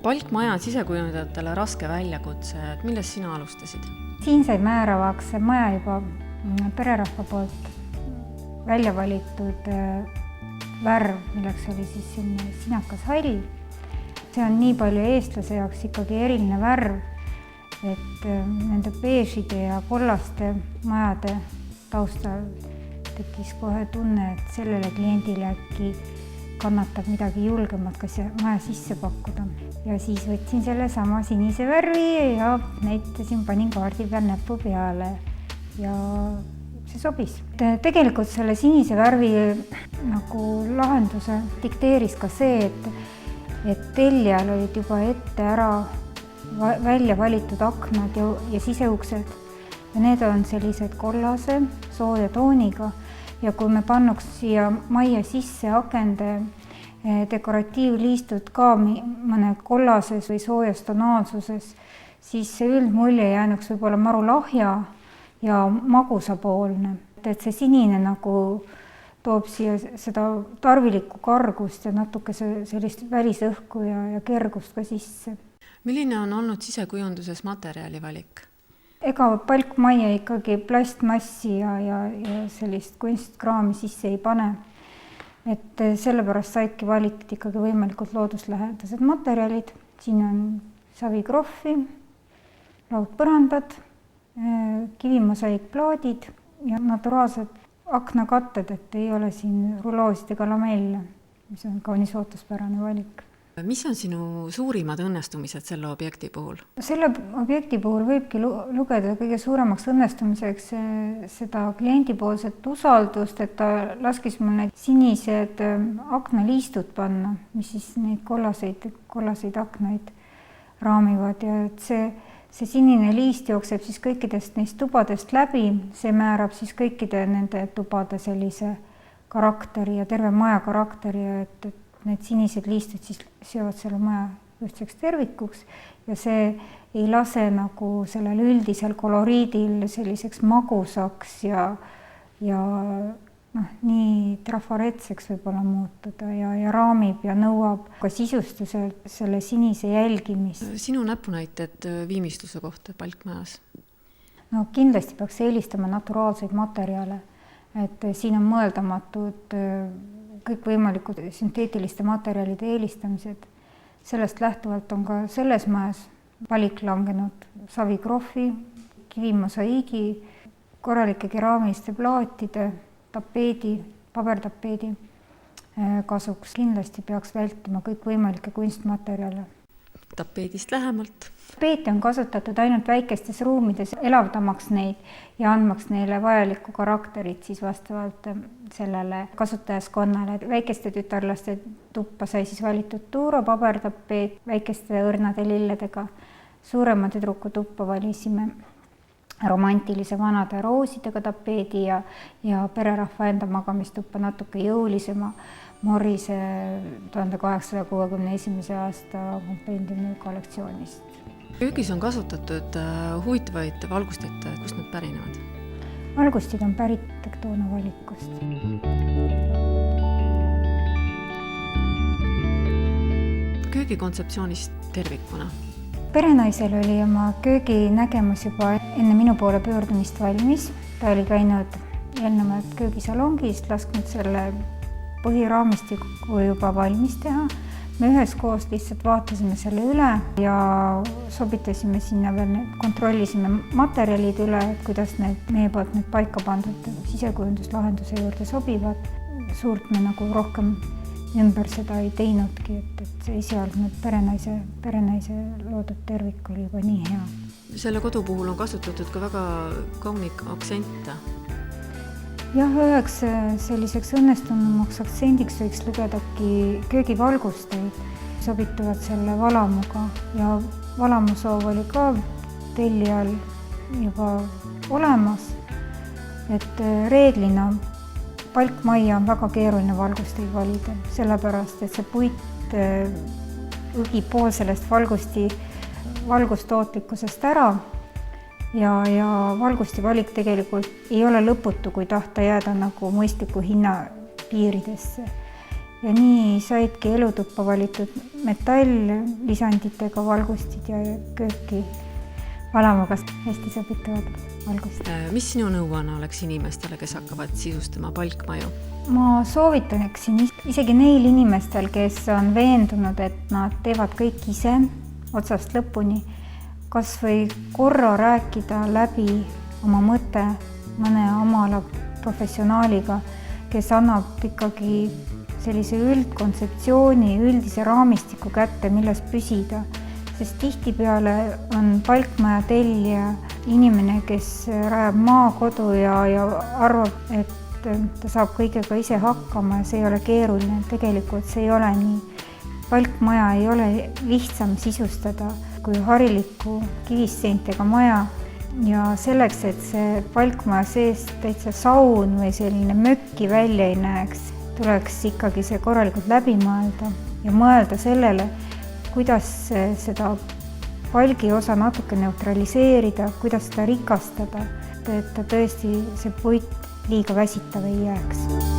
Palkmaja on sisekujundajatele raske väljakutse, et millest sina alustasid? Siin sai määravaks maja juba pererahva poolt välja valitud värv, milleks oli siis selline sinakas hall. See on nii palju eestlase jaoks ikkagi eriline värv, et nende beežide ja kollaste majade taustal tekkis kohe tunne, et sellele kliendile äkki kannatab midagi julgemat, kas maja sisse pakkuda. Ja siis võtsin selle sama sinise värvi ja näitasin, panin kaardi peal näpu peale ja see sobis. Tegelikult selle sinise värvi nagu lahenduse dikteeris ka see, et tellijal olid juba ette ära välja valitud aknad ja siseuksed. Ja need on sellised kollase, sooja tooniga. Ja kui me pannuks siia majja sisse akende dekoratiivliistud ka mõne kollases või soojas tonaalsuses, siis see üldmulje jäänuks võib-olla maru lahja ja magusapoolne. Et see sinine nagu toob siia seda tarvilikku kargust ja natuke sellist välisõhku ja kergust ka sisse. Milline on olnud sisekujunduses materjali valik? Ega palkmaja ikkagi plastmassi ja sellist kunstkraami sisse ei pane. Et sellepärast saidki valitud ikkagi võimalikult looduslähedased materjalid. Siin on savikroffi, laudpõrandad, kivimosaikplaadid ja naturaalsed aknakatted, et ei ole siin ruloosid ega lamelle, mis on kaunis ootuspärane valik. Mis on sinu suurimad õnnestumised selle objekti puhul? Selle objekti puhul võibki lugeda kõige suuremaks õnnestumiseks seda kliendipoolset usaldust, et ta laskis mul need sinised aknaliistud panna, mis siis neid kollaseid aknaid raamivad. Ja et see sinine liist jookseb siis kõikidest neist tubadest läbi, see määrab siis kõikide nende tubade sellise karakteri ja terve maja karakteri, et need sinised liistud siis seovad selle maja ühtseks tervikuks ja see ei lase nagu sellel üldisel koloriidil selliseks magusaks ja nii trafaretseks võib-olla muutuda ja raamib ja nõuab ka sisustuselt selle sinise jälgimist. Sinu näpunäited viimistluse kohta palkmajas? No kindlasti peaks eelistama naturaalseid materjale, et siin on mõeldamatud kõikvõimalikud sünteetiliste materjalide eelistamised. Sellest lähtuvalt on ka selles majas valik langenud savikroffi, kivimosaiigi, korralike keraamiliste plaatide, tapeedi, pabertapeedi kasuks. Kindlasti peaks vältima kõikvõimalikke kunstmaterjale. Tapeedist lähemalt? Tapeeti on kasutatud ainult väikestes ruumides, elavdamaks neid ja andmaks neile vajalikku karakterit siis vastavalt sellele kasutajaskonnale. Väikeste tütarlaste tuppa sai siis valitud tuuro, pabertapeet väikeste õrnade lilledega. Suurema tüdruku tuppa valisime romantilise vanade roosidega tapeedi ja pererahva enda magamistuppa natuke jõulisema Morrise 1861. aasta kompendiumi kollektsioonist. Köögis on kasutatud huvitavaid valgustajad, kust nad pärinevad? Valgustid on pärit Tektoona valikust. Köögi kontseptsioonist tervikuna? Perenaisel oli oma köögi nägemus juba enne minu poole pöördumist valmis. Ta oli käinud eelnevalt köögisalongis, lasknud selle põhiraamistiku juba valmis teha. Me üheskoos lihtsalt vaatasime selle üle ja sobitasime sinna veel, kontrollisime materjalid üle, et kuidas meie poolt need paika pandud sisekujunduslahenduse juurde sobivad. Suurt me nagu rohkem ümber seda ei teinudki, et see esialgne perenaise loodud tervik oli juba nii hea. Selle kodu puhul on kasutatud ka väga kaunik aktsente. Jah, üheks selliseks õnnestunumaks aktsendiks võiks lugedagi köögivalgusteid, sobituvad selle valamuga ja valamusoov oli ka tellijal juba olemas, et reeglina palkmaja on väga keeruline valgusteid valida, sellepärast, et see puit õgib pool sellest valgustootlikkusest ära ja valgusti valik tegelikult ei ole lõputu, kui tahta jääda nagu mõistliku hinna piiridesse. ja nii saidki elutuppa valitud metalllisanditega valgustid ja kööki valamaga hästi sobituvad valgustid. Mis sinu nõuanne oleks inimestele, kes hakkavad sisustama palkmaju? Ma soovitaneksin isegi neil inimestel, kes on veendunud, et nad teevad kõik ise otsast lõpuni, kas või korra rääkida läbi oma mõte mõne oma ala professionaaliga, kes annab ikkagi sellise üldkontseptsiooni, üldise raamistiku kätte, milles püsida. Sest tihtipeale on palkmaja tellija inimene, kes rajab maakodu ja arvab, et ta saab kõigega ise hakkama ja see ei ole keeruline. Tegelikult see ei ole nii. Palkmaja ei ole lihtsam sisustada kui harilikku kivistseintega maja ja selleks, et see palkmaja seest täitsa saun või selline mökki välja ei näeks, tuleks ikkagi see korralikult läbi mõelda ja mõelda sellele, kuidas seda palgi osa natuke neutraliseerida, kuidas seda rikastada, et ta tõesti see puit liiga väsitav ei jääks.